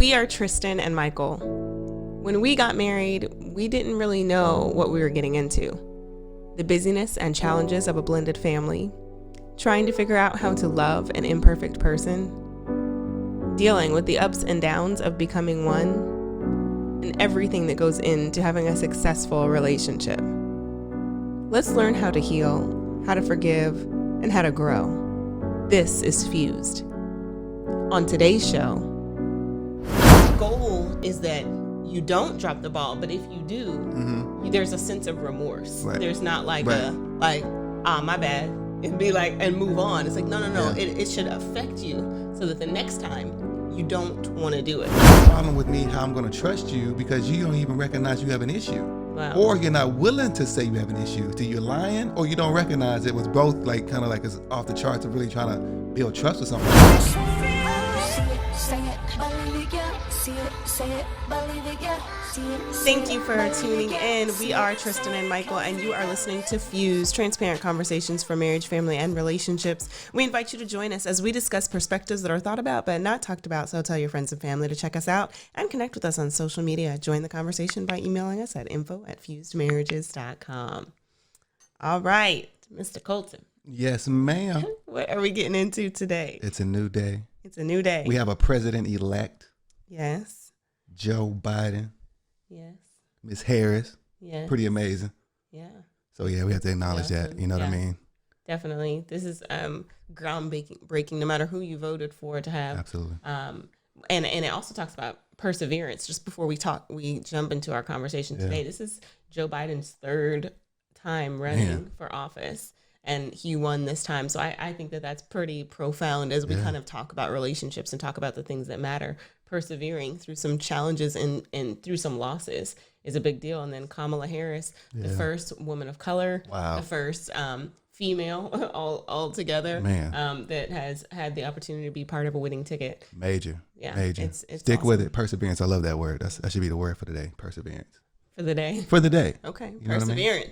We are Tristan and Michael. When we got married, we didn't really know what we were getting into. The busyness and challenges of a blended family, trying to figure out how to love an imperfect person, dealing with the ups and downs of becoming one, and everything that goes into having a successful relationship. Let's learn how to heal, how to forgive, and how to grow. This is Fused. On today's show, the goal is that you don't drop the ball, but if you do, there's a sense of remorse. Right. There's not like my bad, and be like, and move on. It's like, no. Yeah. It should affect you so that the next time you don't want to do it. The problem with me, how I'm going to trust you, because you don't even recognize you have an issue. Wow. Or you're not willing to say you have an issue. So you're lying, or you don't recognize it was both like kind of like it's off the charts of really trying to build trust with somebody. Thank you for tuning in. We are Tristan and Michael, and you are listening to Fuse, transparent conversations for marriage, family, and relationships. We invite you to join us as we discuss perspectives that are thought about but not talked about. So tell your friends and family to check us out and connect with us on social media. Join the conversation by emailing us at info@fusedmarriages.com. All right, Mr. Colton. Yes, ma'am. What are we getting into today? It's a new day. It's a new day. We have a president-elect. Yes. Joe Biden. Yes. Miss Harris. Yes. Pretty amazing. Yeah. So yeah, we have to acknowledge that. You know what I mean? Definitely. This is groundbreaking, no matter who you voted for to have. Absolutely. And it also talks about perseverance. Just before we jump into our conversation today. This is Joe Biden's third time running for office. And he won this time. So I think that that's pretty profound as we kind of talk about relationships and talk about the things that matter. Persevering through some challenges and through some losses is a big deal. And then Kamala Harris, the first woman of color, the first female all together that has had the opportunity to be part of a winning ticket. Major. It's Stick awesome. with it. Perseverance. I love that word. That should be the word for the day. Perseverance. For the day? For the day. Okay. You know Perseverance. what I mean?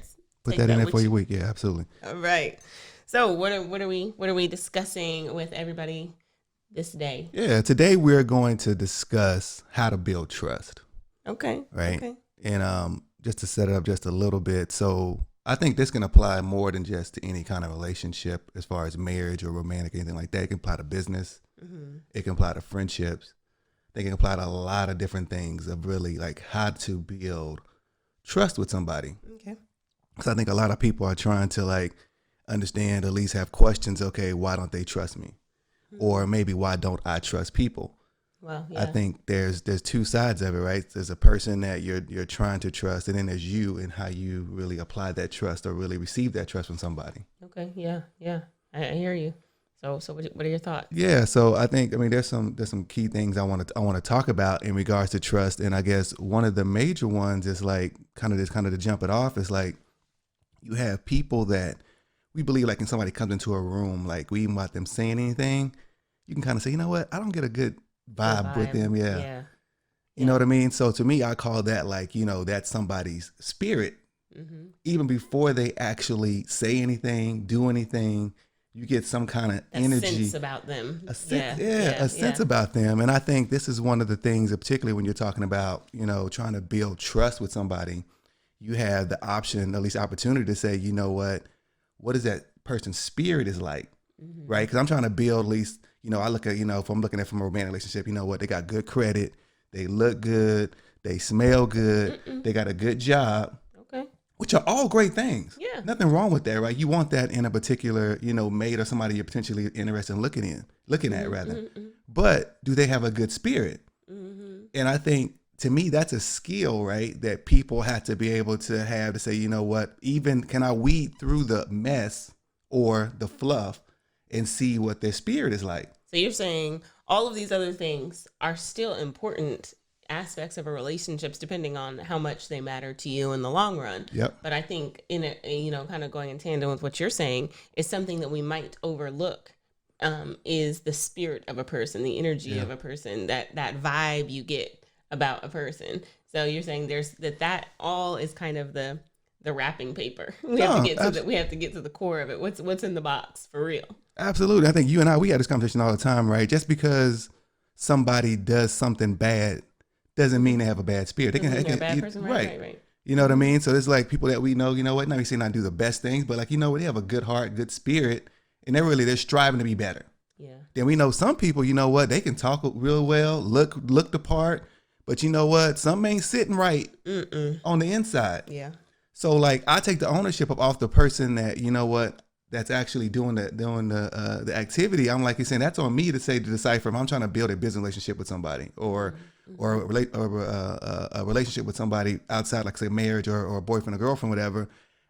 Put that in there for your week. Yeah, absolutely. All right. So what are we discussing with everybody this day? Yeah, today we're going to discuss how to build trust. Okay. Right. Okay. And just to set it up just a little bit. So I think this can apply more than just to any kind of relationship as far as marriage or romantic, anything like that. It can apply to business. Mm-hmm. It can apply to friendships. They can apply to a lot of different things of really like how to build trust with somebody. Okay. Because I think a lot of people are trying to like understand, at least have questions. Okay, why don't they trust me? Mm-hmm. Or maybe why don't I trust people? Well, I think there's two sides of it, right? There's a person that you're trying to trust, and then there's you and how you really apply that trust or really receive that trust from somebody. Okay, yeah, I hear you. So what are your thoughts? Yeah, so I think there's some key things I want to talk about in regards to trust, and I guess one of the major ones is like kind of to jump it off is like you have people that we believe like when somebody comes into a room, like we even without them saying anything, you can kind of say, you know what, I don't get a good vibe with them. Yeah. You know what I mean? So to me, I call that like, that's somebody's spirit. Mm-hmm. Even before they actually say anything, do anything, you get some kind of energy. A sense about them. A sense about them. And I think this is one of the things, particularly when you're talking about, trying to build trust with somebody, you have the option, at least opportunity to say, you know what is that person's spirit is like, right? Because I'm trying to build at least, I look at, if I'm looking at from a romantic relationship, they got good credit, they look good, they smell good, they got a good job, which are all great things. Yeah. Nothing wrong with that, right? You want that in a particular, mate or somebody you're potentially interested in looking at rather. Mm-hmm. But do they have a good spirit? Mm-hmm. And I think, to me, that's a skill, right? That people have to be able to have to say, you know what, even can I weed through the mess or the fluff and see what their spirit is like? So you're saying all of these other things are still important aspects of a relationships, depending on how much they matter to you in the long run. Yep. But I think kind of going in tandem with what you're saying is something that we might overlook. Is the spirit of a person, the energy of a person, that vibe you get about a person. So you're saying there's that all is kind of the wrapping paper. We have to get to the core of it. What's in the box for real? Absolutely. I think you and I, we had this conversation all the time, right? Just because somebody does something bad doesn't mean they have a bad spirit. They Doesn't can, mean they're a bad person. Right. You know what I mean? So it's like people that we know, you know what, not we say not do the best things, but like, you know what, they have a good heart, good spirit, and they're striving to be better. Yeah. Then we know some people, you know what, they can talk real well, look the part, but you know what, something ain't sitting right on the inside. Yeah. So like I take the ownership off the person that, you know what, that's actually doing the activity. I'm like you're saying, that's on me to say, to decipher if I'm trying to build a business relationship with somebody or a relationship with somebody outside, like say marriage or a boyfriend or girlfriend, whatever.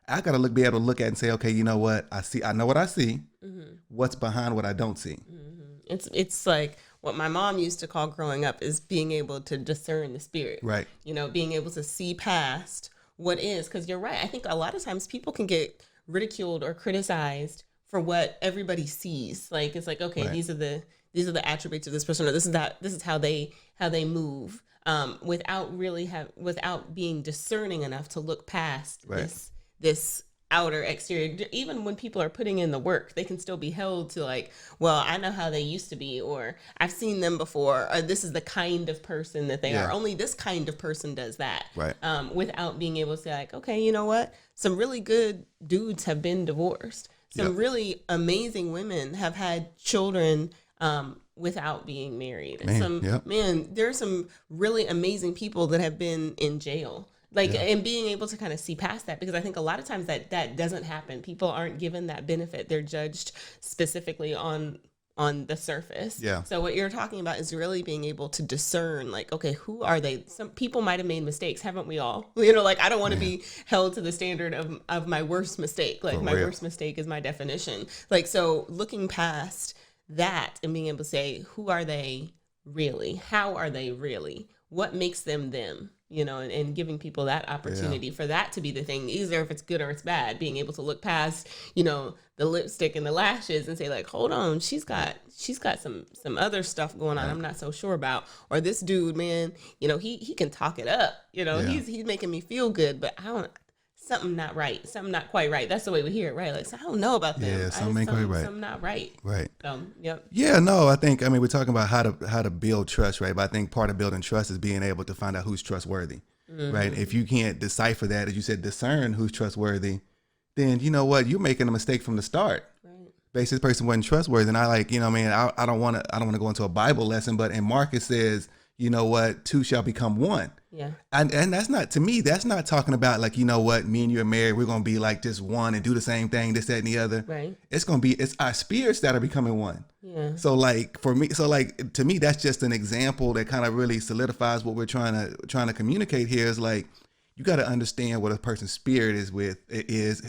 I gotta be able to look at it and say, okay, you know what, I know what I see. What's behind what I don't see. It's like what my mom used to call growing up is being able to discern the spirit. Right. You know, being able to see past what is, because you're right. I think a lot of times people can get ridiculed or criticized for what everybody sees. Like it's like, okay, these are the attributes of this person, or this is how they move, without being discerning enough to look past this outer exterior. Even when people are putting in the work, they can still be held to like, well, I know how they used to be, or I've seen them before, or this is the kind of person that they are. Only this kind of person does that. Right. Without being able to say like, okay, you know what? Some really good dudes have been divorced. Some really amazing women have had children without being married. There are some really amazing people that have been in jail. And being able to kind of see past that, because I think a lot of times that doesn't happen. People aren't given that benefit. They're judged specifically on the surface. Yeah. So what you're talking about is really being able to discern, like, okay, who are they? Some people might have made mistakes, haven't we all? You know, like I don't want to be held to the standard of my worst mistake. Like my worst mistake is my definition. Like, so looking past that and being able to say, who are they really? How are they really? What makes them them? You know, and giving people that opportunity for that to be the thing, either if it's good or it's bad, being able to look past, you know, the lipstick and the lashes and say like, hold on, she's got some other stuff going on I'm not so sure about. Or this dude, man, you know, he can talk it up, you know, he's making me feel good, but something not right, something not quite right. That's the way we hear it, right? Like, so I don't know about them. Yeah, something ain't quite right. Something not right. Right. Yep. Yeah, no, I mean, we're talking about how to build trust, right? But I think part of building trust is being able to find out who's trustworthy, right? If you can't decipher that, as you said, discern who's trustworthy, then you know what, you're making a mistake from the start. Right. Basically, this person wasn't trustworthy, and I like, you know, what I mean, I don't want to go into a Bible lesson, but in Mark it says, you know what, two shall become one. Yeah. And that's not, to me, that's not talking about like, you know what, me and you are married, we're going to be like just one and do the same thing, this, that, and the other. Right. It's our spirits that are becoming one. Yeah. So like for me, to me, that's just an example that kind of really solidifies what we're trying to communicate here is like, you got to understand what a person's spirit is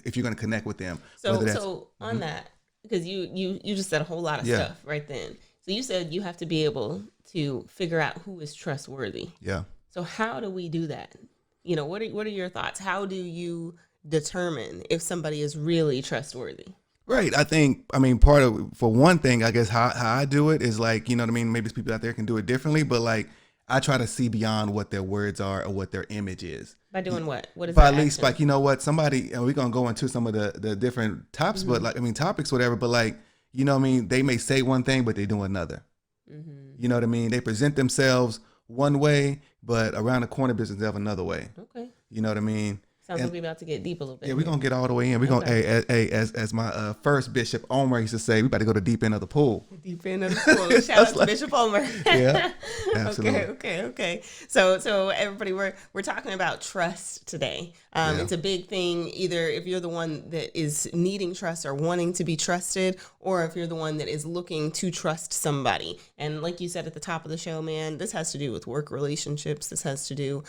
if you're going to connect with them. So on that, because you just said a whole lot of stuff right then. So you said you have to be able to figure out who is trustworthy. Yeah. So how do we do that? You know, what are your thoughts? How do you determine if somebody is really trustworthy? Right. For one thing, I guess how I do it is like, you know what I mean? Maybe people out there can do it differently, but like I try to see beyond what their words are or what their image is. By doing what? What is that? By at least like, you know what, somebody, and we're going to go into some of the different topics, but like, topics, whatever, but like, you know what I mean? They may say one thing, but they do another. You know what I mean? They present themselves one way, but around the corner business, they have another way. Okay. You know what I mean? Sounds like we're about to get deep a little bit. Yeah, we're going to get all the way in. We're going to, as my first Bishop Omer used to say, we about to go to the deep end of the pool. Deep end of the pool. Shout out to Bishop Omer. Yeah, absolutely. Okay. So everybody, we're talking about trust today. It's a big thing, either if you're the one that is needing trust or wanting to be trusted, or if you're the one that is looking to trust somebody. And like you said at the top of the show, man, this has to do with work relationships. This has to do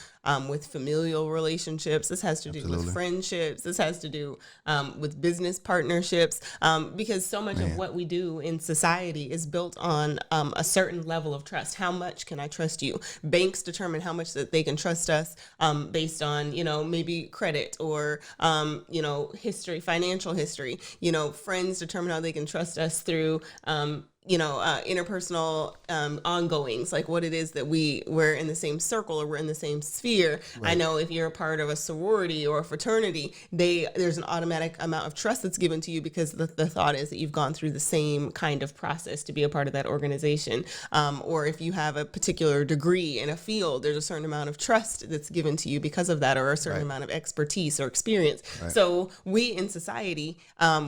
with familial relationships. This has to do with friendships. This has to do with business partnerships, because so much of what we do in society is built on a certain level of trust. How much can I trust you? Banks determine how much that they can trust us based on, you know, maybe credit or, history, financial history. You know, friends determine how they can trust us through interpersonal ongoings, like what it is that we're in the same circle or we're in the same sphere. Right. I know if you're a part of a sorority or a fraternity, there's an automatic amount of trust that's given to you because the thought is that you've gone through the same kind of process to be a part of that organization. Or if you have a particular degree in a field, there's a certain amount of trust that's given to you because of that, or a certain amount of expertise or experience. Right. So we in society,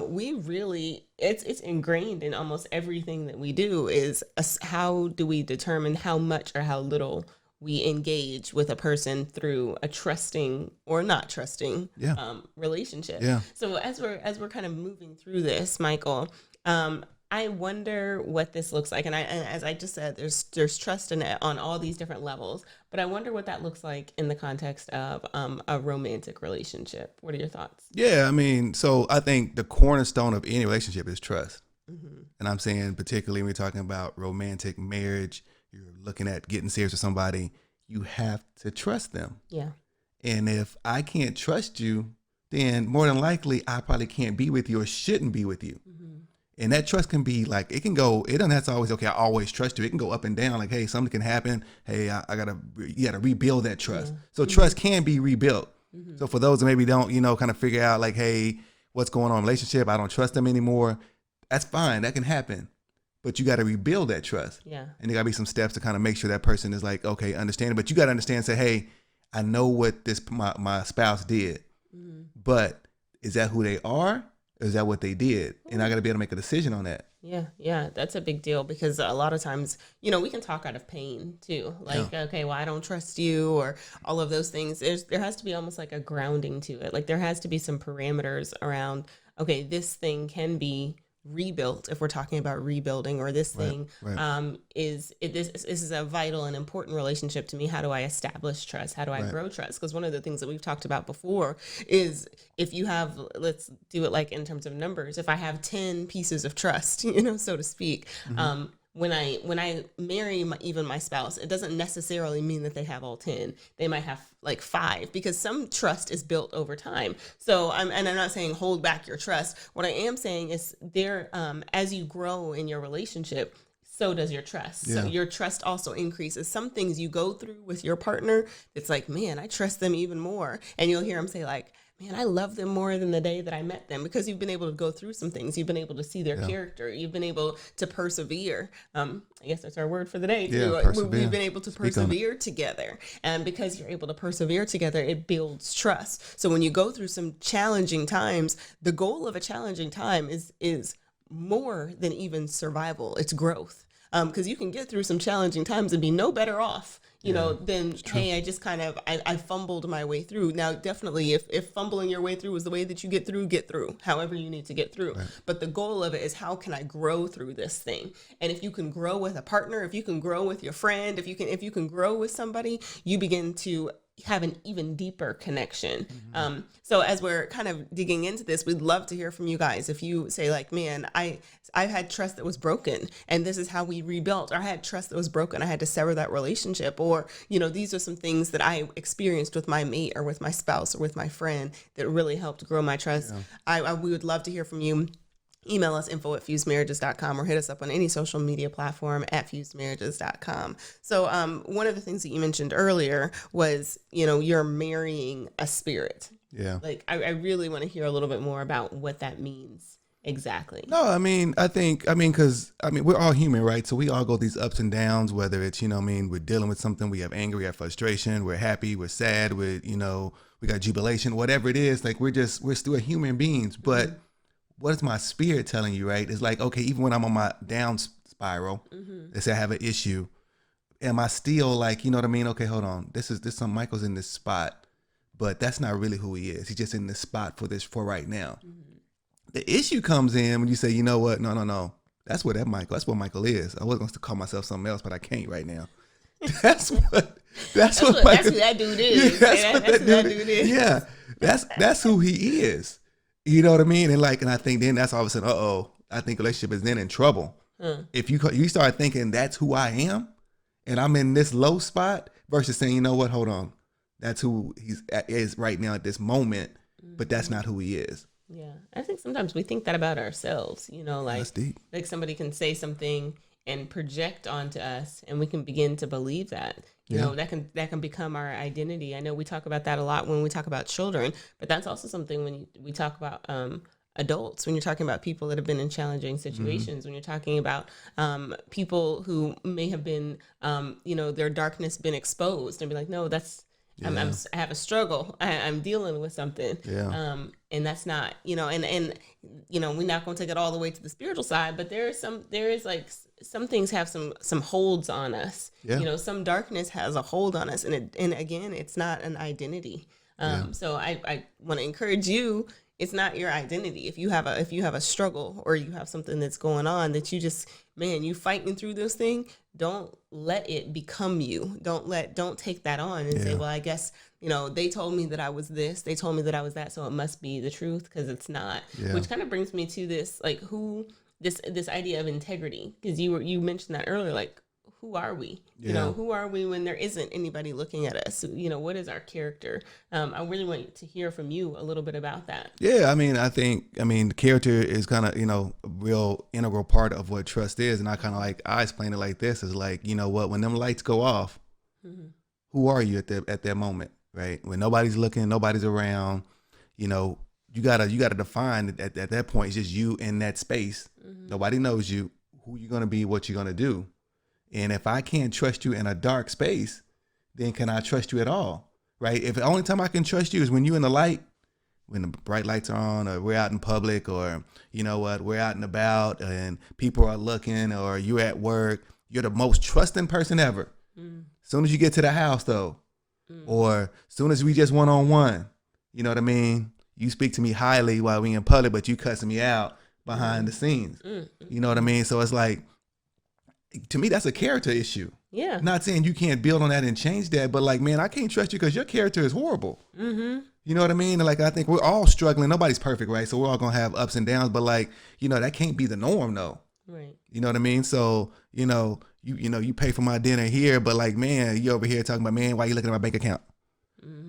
we really, it's ingrained in almost everything that we do is how do we determine how much or how little we engage with a person through a trusting or not trusting relationship. Yeah. So as we're kind of moving through this, Michael, I wonder what this looks like. And as I just said, there's trust in it on all these different levels, but I wonder what that looks like in the context of a romantic relationship. What are your thoughts? Yeah, I mean, so I think the cornerstone of any relationship is trust. Mm-hmm. And I'm saying particularly when we're talking about romantic marriage, you're looking at getting serious with somebody, you have to trust them. Yeah. And if I can't trust you, then more than likely I probably can't be with you or shouldn't be with you. Mm-hmm. And that trust can be like, it doesn't have to always, okay, I always trust you. It can go up and down. Like, hey, something can happen. Hey, you gotta rebuild that trust. Yeah. So trust can be rebuilt. Mm-hmm. So for those that maybe don't, kind of figure out like, hey, what's going on in a relationship? I don't trust them anymore. That's fine. That can happen. But you got to rebuild that trust. Yeah. And there got to be some steps to kind of make sure that person is like, okay, understand it. But you got to understand, say, hey, I know what my spouse did, but is that who they are? Or is that what they did? And I got to be able to make a decision on that. Yeah, that's a big deal because a lot of times, we can talk out of pain too. Like, okay, well, I don't trust you or all of those things. There has to be almost like a grounding to it. Like there has to be some parameters around, okay, this thing can be rebuilt if we're talking about rebuilding, or this thing this is a vital and important relationship to me. How do I establish trust? How do I grow trust? Because one of the things that we've talked about before is if you have, let's do it like in terms of numbers, if I have 10 pieces of trust, so to speak, when I marry even my spouse, it doesn't necessarily mean that they have all 10. They might have like 5 because some trust is built over time. So I'm not saying hold back your trust. What I am saying is as you grow in your relationship, so does your trust. Yeah. So your trust also increases. Some things you go through with your partner, it's like, man, I trust them even more. And you'll hear them say like, man, I love them more than the day that I met them, because you've been able to go through some things. You've been able to see their character. You've been able to persevere. I guess that's our word for the day. Too. We've been able to persevere together. And because you're able to persevere together, it builds trust. So when you go through some challenging times, the goal of a challenging time is more than even survival. It's growth. Because you can get through some challenging times and be no better off then, hey, I just I fumbled my way through. Now, definitely, if fumbling your way through is the way that you get through, however you need to get through. Right. But the goal of it is, how can I grow through this thing? And if you can grow with a partner, if you can grow with your friend, if you can grow with somebody, you begin to have an even deeper connection. Mm-hmm. So as we're kind of digging into this, we'd love to hear from you guys. If you say like, man, I've had trust that was broken and this is how we rebuilt, or I had trust that was broken, I had to sever that relationship, or, these are some things that I experienced with my mate or with my spouse or with my friend that really helped grow my trust. Yeah. We would love to hear from you. Email us info@fusedmarriages.com or hit us up on any social media platform @fusedmarriages.com. So one of the things that you mentioned earlier was, you're marrying a spirit. Yeah. Like, I really want to hear a little bit more about what that means exactly. No, because we're all human, right? So we all go these ups and downs, whether it's, we're dealing with something, we have anger, we have frustration, we're happy, we're sad, we got jubilation, whatever it is, like we're still human beings, but what is my spirit telling you, right? It's like, okay, even when I'm on my down spiral, let's say I have an issue, am I still like, okay, hold on. This some Michael's in this spot, but that's not really who he is. He's just in this spot for right now. Mm-hmm. The issue comes in when you say, you know what? No. That's what Michael is. I was going to call myself something else, but I can't right now. That's who that dude is. Yeah, that's who that dude is. Yeah. That's who he is. You know what I mean? And I think then that's all of a sudden, I think relationship is then in trouble. If you start thinking that's who I am and I'm in this low spot versus saying, you know what, hold on. That's who he is right now at this moment, but that's not who he is. Yeah. I think sometimes we think that about ourselves, That's deep. like somebody can say something and project onto us and we can begin to believe that. Yeah. That can become our identity. I know we talk about that a lot when we talk about children, but that's also something when we talk about adults, when you're talking about people that have been in challenging situations, when you're talking about people who may have been, their darkness been exposed and be like, no, that's, I have a struggle. I'm dealing with something. Yeah. And that's not, and we're not going to take it all the way to the spiritual side, but there is like some things have some holds on us. Yeah. Some darkness has a hold on us, and again, it's not an identity. So I want to encourage you. It's not your identity. If you have a struggle or you have something that's going on that you fighting through this thing, don't let it become you. Don't take that on and say, well, I guess, they told me that I was this, they told me that I was that, so it must be the truth, because it's not. Which kind of brings me to this, like, this idea of integrity, because you mentioned that earlier, like, who are we? Who are we when there isn't anybody looking at us? What is our character? I really want to hear from you a little bit about that. Yeah, I think character is kind of, a real integral part of what trust is. And I explain it like this, is like, when them lights go off, who are you at that moment, right? When nobody's looking, nobody's around, you gotta define at that point. It's just you in that space. Nobody knows you, who you're going to be, what you're going to do. And if I can't trust you in a dark space, then can I trust you at all? Right? If the only time I can trust you is when you're in the light, when the bright lights are on, or we're out in public, or we're out and about and people are looking, or you're at work, you're the most trusting person ever. Soon as you get to the house though, or soon as we just one-on-one, you know what I mean? You speak to me highly while we in public, but you cussing me out behind the scenes. You know what I mean? So it's like, to me, that's a character issue. Yeah. Not saying you can't build on that and change that, but like, man, I can't trust you because your character is horrible. You know what I mean? Like, I think we're all struggling. Nobody's perfect, right? So we're all going to have ups and downs, but like, that can't be the norm though. Right. You know what I mean? So, you pay for my dinner here, but like, man, you over here talking about, man, why you looking at my bank account?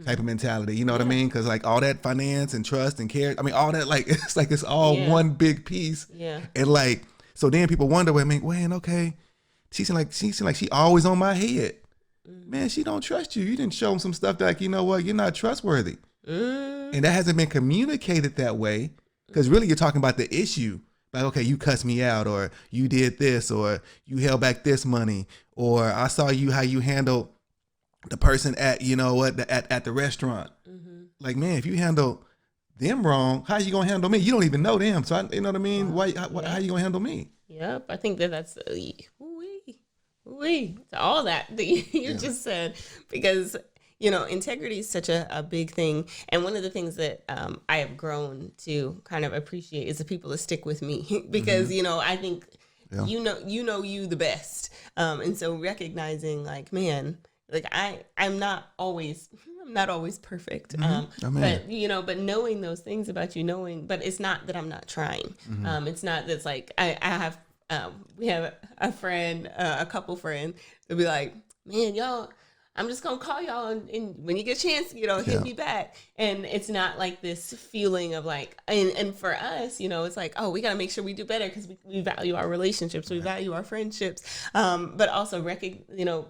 Type of mentality. You know what I mean? Because like all that finance and trust and care, all that, like, it's all one big piece. Yeah. And like, so then people wonder, okay, She seemed like she always on my head. Man, she don't trust you. You didn't show them some stuff that, like, you know what, you're not trustworthy. And that hasn't been communicated that way, because really you're talking about the issue. Like, okay, you cussed me out, or you did this, or you held back this money, or I saw how you handled the person at, at the restaurant. Like, man, if you handle them wrong, how you going to handle me? You don't even know them. So, you know what I mean? How you going to handle me? Yep. I think that's to all that you just said, because integrity is such a big thing, and one of the things that I have grown to kind of appreciate is the people that stick with me, because I think you the best, and so recognizing, like, man, like I'm not always perfect, but knowing those things about you, but it's not that I'm not trying. It's not that's like I have. We have a friend, a couple friend, they'll be like, man, y'all, I'm just going to call y'all and when you get a chance, hit me back. And it's not like this feeling of like, and for us, it's like, oh, we got to make sure we do better because we value our relationships, we value our friendships, but also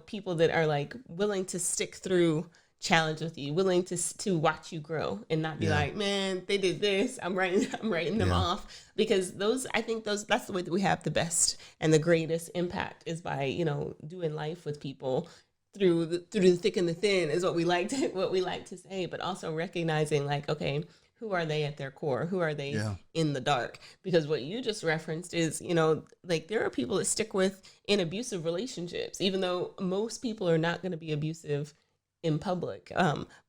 people that are like willing to stick through challenge with you, willing to watch you grow and not be like, man, they did this, I'm writing them off, because I think that's the way that we have the best and the greatest impact, is by doing life with people through the thick and the thin, is what we like to say, but also recognizing, like, okay, who are they at their core? Who are they in the dark? Because what you just referenced is, like, there are people that stick with in abusive relationships, even though most people are not going to be abusive in public,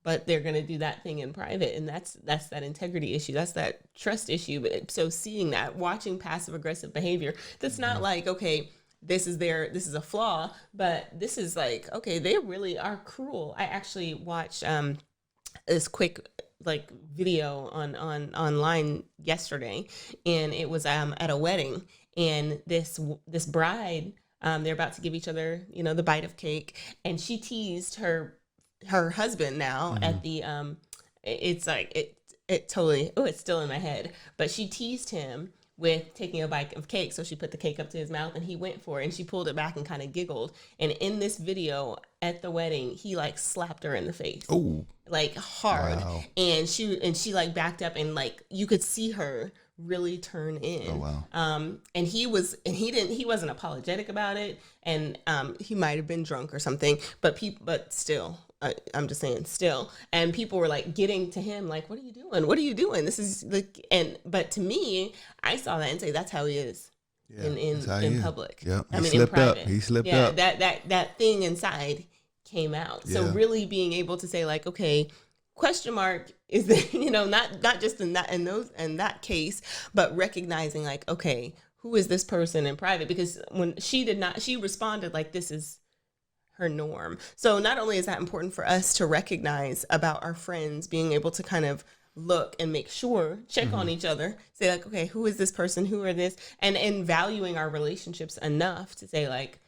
but they're going to do that thing in private, and that's that integrity issue, that's that trust issue. But so seeing that, watching passive aggressive behavior, that's not like, okay, this is a flaw, but this is like, okay, they really are cruel. I actually watched this quick like video online yesterday, and it was at a wedding, and this bride, they're about to give each other the bite of cake, and she teased her husband now at the it's like it totally, oh, it's still in my head. But she teased him with taking a bite of cake. So she put the cake up to his mouth and he went for it and she pulled it back and kind of giggled. And in this video at the wedding, he like slapped her in the face. Oh, like hard. Wow. And she like backed up and like you could see her really turn in. Oh, wow. And he wasn't apologetic about it. And he might have been drunk or something, but still, I'm just saying still. And people were like getting to him like, what are you doing? What are you doing? This is like, but to me, I saw that and say, that's how he is. Yeah, in public. Yeah. I mean, slipped in private. up. He slipped yeah, up. That thing inside came out. So Yeah. really being able to say like, okay, question mark is that, not just in that case, but recognizing like, okay, who is this person in private? Because when she responded like this is her norm. So not only is that important for us to recognize about our friends, being able to kind of look and make sure, check on each other, say like, okay, who is this person? Who are this? And valuing our relationships enough to say like,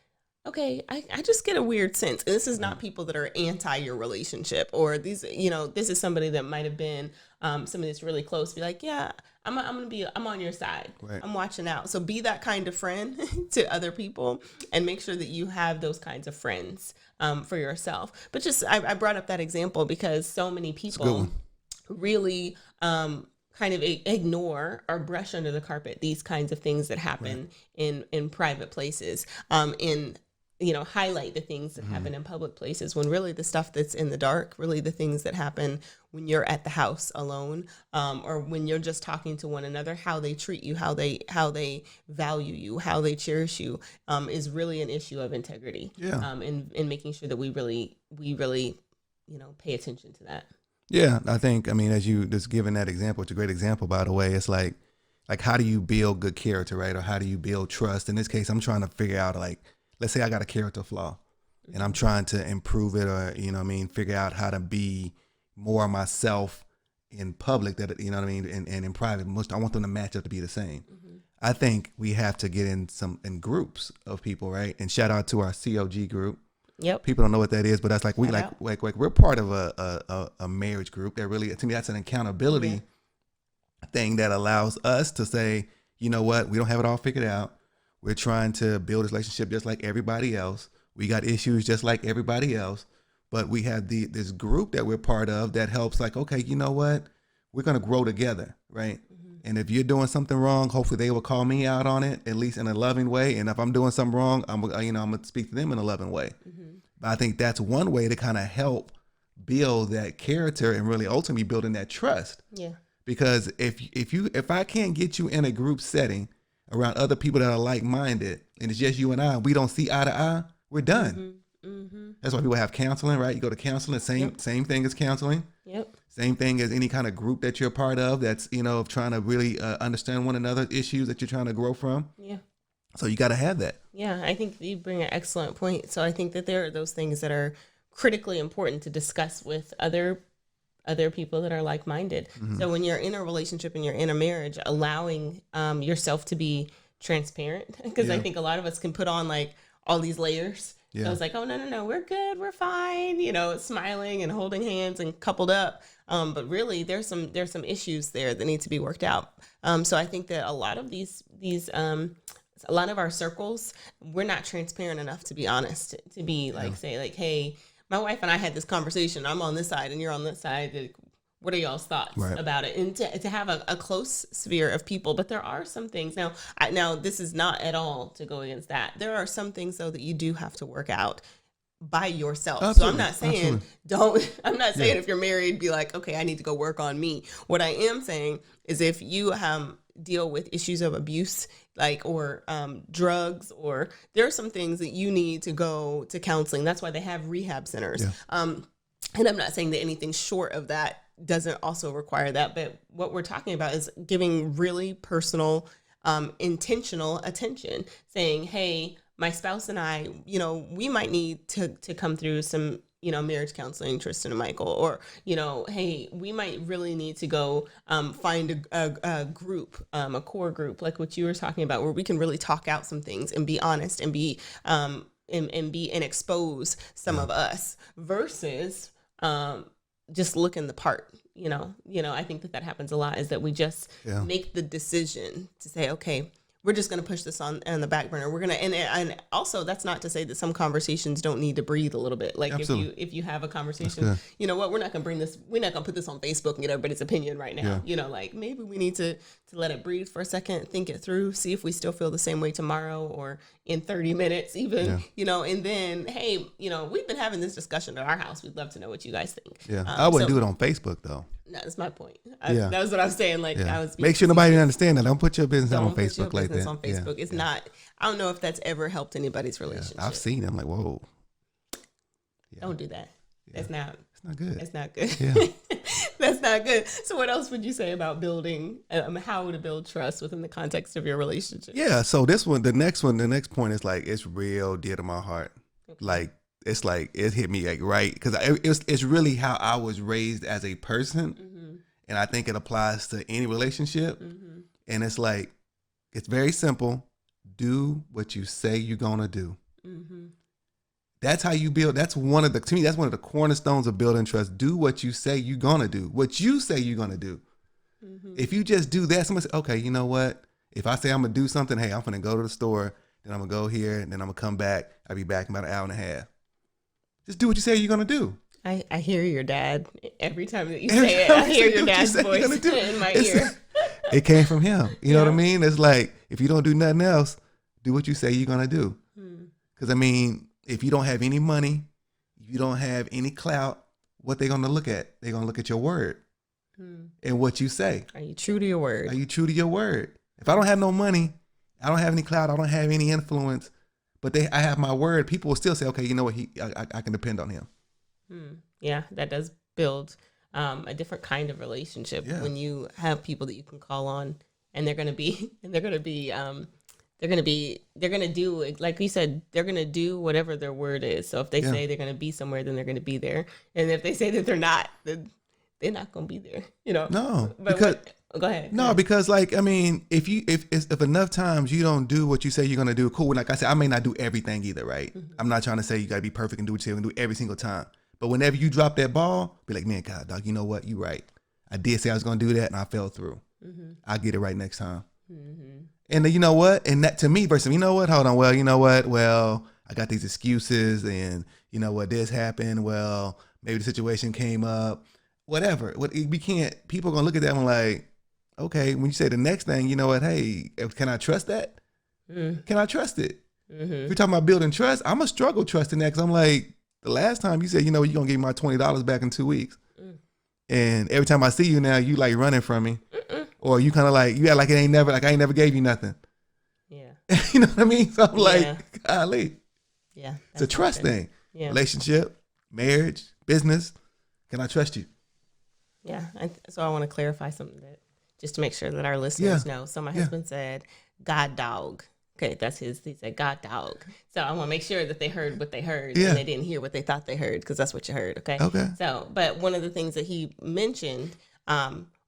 okay, I just get a weird sense. And this is not people that are anti your relationship or these, this is somebody that might have been somebody that's really close. Be like, yeah, I'm on your side. Right. I'm watching out. So be that kind of friend to other people and make sure that you have those kinds of friends for yourself. But just, I brought up that example because so many people really kind of ignore or brush under the carpet these kinds of things that happen in private places, highlight the things that happen in public places when really the stuff that's in the dark, really the things that happen when you're at the house alone, or when you're just talking to one another, how they treat you, how they value you, how they cherish you, is really an issue of integrity. Yeah. In making sure that we really, pay attention to that. Yeah, I think, as you just given that example, it's a great example, by the way. It's like how do you build good character, right? Or how do you build trust? In this case, I'm trying to figure out, like, let's say I got a character flaw and I'm trying to improve it or, figure out how to be more myself in public that, and in private. I want them to match up to be the same. I think we have to get in groups of people, right? And shout out to our COG group. Yep. People don't know what that is, but that's like we're part of a marriage group that really, to me, that's an accountability thing that allows us to say, you know what, we don't have it all figured out. We're trying to build a relationship just like everybody else. We got issues just like everybody else, but we have this group that we're part of that helps like, okay, you know what, we're going to grow together, right? And if you're doing something wrong, hopefully they will call me out on it, at least in a loving way. And if I'm doing something wrong, I'm going to speak to them in a loving way. But I think that's one way to kind of help build that character and really ultimately building that trust. Yeah. Because if I can't get you in a group setting around other people that are like-minded and it's just you and I, we don't see eye to eye, we're done. That's why people have counseling, right? You go to counseling, same thing as counseling. Yep. Same thing as any kind of group that you're a part of that's, trying to really understand one another's issues that you're trying to grow from. Yeah. So you got to have that. Yeah, I think you bring an excellent point. So I think that there are those things that are critically important to discuss with other people that are like-minded. So when you're in a relationship and you're in a marriage, allowing yourself to be transparent, because I think a lot of us can put on like all these layers. Yeah. So it's like, oh, no, we're good, we're fine, smiling and holding hands and coupled up. But really, there's some issues there that need to be worked out. So I think that a lot of a lot of our circles, we're not transparent enough to be honest, to be like, say like, hey, my wife and I had this conversation. I'm on this side and you're on this side. What are y'all's thoughts about it? And to have a close sphere of people. But there are some things now this is not at all to go against that. There are some things though that you do have to work out by yourself. Absolutely. So I'm not saying if you're married, be like, okay, I need to go work on me. What I am saying is if you deal with issues of abuse, or drugs, or there are some things that you need to go to counseling. That's why they have rehab centers. Yeah. And I'm not saying that anything short of that doesn't also require that. But what we're talking about is giving really personal, intentional attention, saying, hey, my spouse and I, we might need to come through some, marriage counseling, Tristan and Michael, or, hey, we might really need to go find a group, a core group, like what you were talking about, where we can really talk out some things and be honest and be and expose some of us versus just looking the part, I think that happens a lot, is that we just make the decision to say, okay, we're just going to push this on the back burner. We're going to, and also that's not to say that some conversations don't need to breathe a little bit. Like if you have a conversation, you know what, we're not going to put this on Facebook and get everybody's opinion right now. Like maybe we need to let it breathe for a second, think it through, see if we still feel the same way tomorrow or in 30 minutes even, and then, hey, we've been having this discussion at our house. We'd love to know what you guys think. Yeah. I wouldn't do it on Facebook though. No, that's my point. That was what I was saying. Like I was make sure nobody understand that. Don't put your business on Facebook like that. On Facebook. It's not. I don't know if that's ever helped anybody's relationship. I've seen it. I'm like, whoa. Don't do that. That's not. It's not good. That's not good. Yeah. That's not good. So what else would you say about building, how to build trust within the context of your relationship? Yeah. So the next point is like, it's real dear to my heart. Okay. Like, it's like, it hit me like right. Because it's really how I was raised as a person. Mm-hmm. And I think it applies to any relationship. Mm-hmm. And it's like, it's very simple. Do what you say you're going to do. Mm-hmm. That's how you build. To me, that's one of the cornerstones of building trust. Do what you say you're going to do. What you say you're going to do. Mm-hmm. If you just do that, somebody say, okay, you know what? If I say I'm going to do something, hey, I'm going to go to the store, then I'm going to go here, and then I'm going to come back. I'll be back in about an hour and a half. Just do what you say you're going to do. I hear your dad every time that you say it. I hear your dad's voice in my ear. It came from him. You know what I mean? It's like, if you don't do nothing else, do what you say you're going to do. Because, if you don't have any money, you don't have any clout, what they're going to look at? They're going to look at your word and what you say. Are you true to your word? Are you true to your word? If I don't have no money, I don't have any clout, I don't have any influence, but I have my word, people will still say, okay, you know what, I can depend on him. Yeah, that does build a different kind of relationship when you have people that you can call on, and they're going to do, like you said, they're going to do whatever their word is. So if they say they're going to be somewhere, then they're going to be there. And if they say that they're not, then they're not going to be there, No, go ahead. No, because if enough times you don't do what you say you're going to do, cool. Like I said, I may not do everything either, right? Mm-hmm. I'm not trying to say you got to be perfect and do what you say and do every single time. But whenever you drop that ball, be like, man, God, dog, you know what? You're right. I did say I was going to do that and I fell through. Mm-hmm. I'll get it right next time. Mm-hmm. And then, you know what? And that to me, versus, you know what? Hold on. Well, you know what? Well, I got these excuses and you know what? This happened. Well, maybe the situation came up, whatever. People are going to look at that and like, okay, when you say the next thing, you know what? Hey, can I trust that? Can I trust it? Mm-hmm. If you're talking about building trust, I'm a struggle trusting that because I'm like, the last time you said, you know, you're going to give me my $20 back in 2 weeks. And every time I see you now, you like running from me. Or you kind of like, you act like I ain't never gave you nothing. Yeah. You know what I mean? So I'm like, golly. Yeah. It's a trust thing. Yeah. Relationship, marriage, business. Can I trust you? Yeah. So I want to clarify something just to make sure that our listeners know. So my husband said, God dog. Okay, he said God dog. So I want to make sure that they heard what they heard and they didn't hear what they thought they heard, because that's what you heard. Okay. So, but one of the things that he mentioned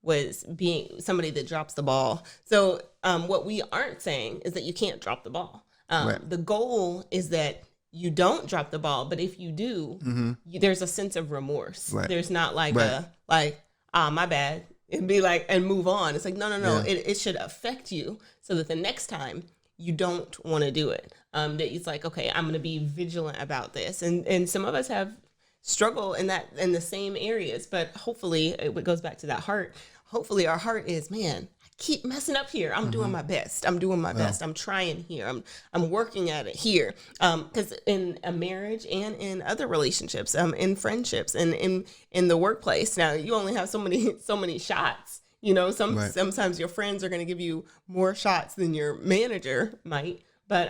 was being somebody that drops the ball. So what we aren't saying is that you can't drop the ball. The goal is that you don't drop the ball, but if you do, there's a sense of remorse. Right. There's not like my bad. It'd be like, and move on. It's like, no. Yeah. It should affect you so that the next time you don't want to do it. That it's like, okay, I'm going to be vigilant about this. And some of us have struggle in the same areas, but hopefully it goes back to that heart. Hopefully our heart is, man, I keep messing up here. I'm doing my best. I'm doing my best. I'm trying here. I'm working at it here. Because in a marriage and in other relationships, in friendships and in the workplace, now you only have so many shots. Sometimes your friends are going to give you more shots than your manager might. But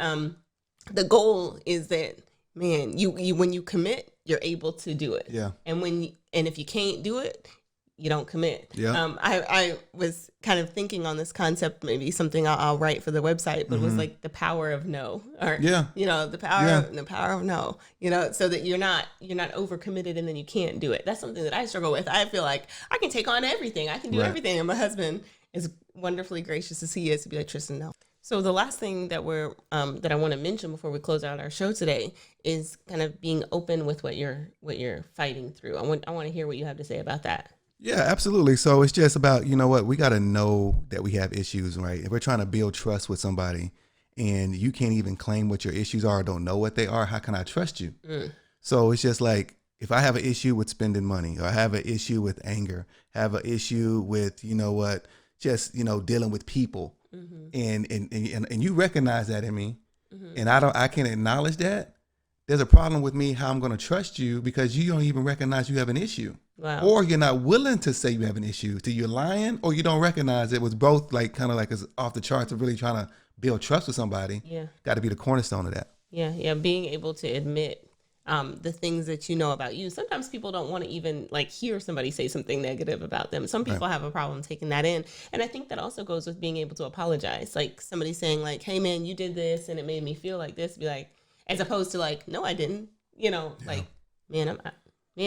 the goal is that, man, you when you commit, you're able to do it. Yeah. And if you can't do it, you don't commit. Yeah. I was kind of thinking on this concept, maybe something I'll write for the website, but it was like the power of no, or the power of no, so that you're not overcommitted and then you can't do it. That's something that I struggle with. I feel like I can take on everything. I can do everything. And my husband, as wonderfully gracious as he is, to be like, Tristan, no. So the last thing that that I want to mention before we close out our show today is kind of being open with what you're fighting through. I want to hear what you have to say about that. Yeah, absolutely. So it's just about, we got to know that we have issues, right? If we're trying to build trust with somebody and you can't even claim what your issues are or don't know what they are, how can I trust you? So it's just like, if I have an issue with spending money, or I have an issue with anger, have an issue with, dealing with people, and you recognize that in me, and I can acknowledge that, there's a problem with me, how I'm going to trust you, because you don't even recognize you have an issue. Wow. Or you're not willing to say you have an issue. So you're lying, or you don't recognize it. Was both kind of it's off the charts of really trying to build trust with somebody. Yeah. Got to be the cornerstone of that. Yeah. Being able to admit the things that you know about you. Sometimes people don't want to even hear somebody say something negative about them. Some people have a problem taking that in. And I think that also goes with being able to apologize. Like somebody saying hey man, you did this and it made me feel like this. Be like, as opposed to no, I didn't, man,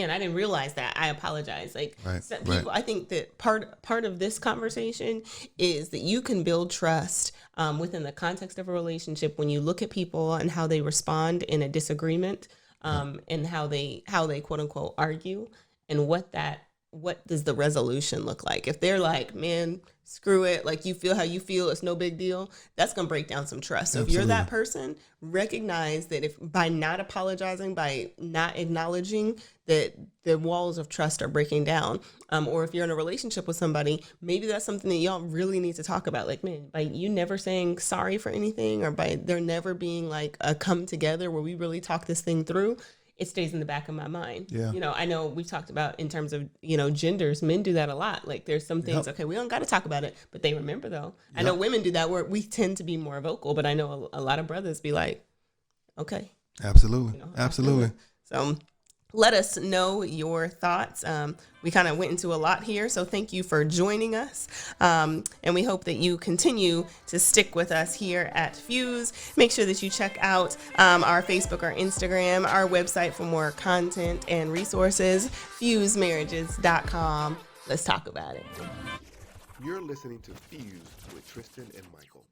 I didn't realize that. I apologize. People, I think that part of this conversation is that you can build trust within the context of a relationship when you look at people and how they respond in a disagreement, and how they quote unquote argue, and what does the resolution look like? If they're like, man, screw it, you feel how you feel, it's no big deal, that's going to break down some trust. So Absolutely. If you're that person, recognize that if by not apologizing, by not acknowledging that the walls of trust are breaking down, or if you're in a relationship with somebody, maybe that's something that y'all really need to talk about. Man, by you never saying sorry for anything, or by there never being a come together where we really talk this thing through, it stays in the back of my mind. Yeah. I know we've talked about in terms of, genders, men do that a lot. There's some things, okay, we don't got to talk about it, but they remember though. Yep. I know women do that where we tend to be more vocal, but I know a lot of brothers be like, okay. Absolutely. Absolutely. So let us know your thoughts. We kind of went into a lot here, so thank you for joining us. And we hope that you continue to stick with us here at Fuse. Make sure that you check out our Facebook, our Instagram, our website for more content and resources, fusemarriages.com. Let's talk about it. You're listening to Fuse with Tristan and Michael.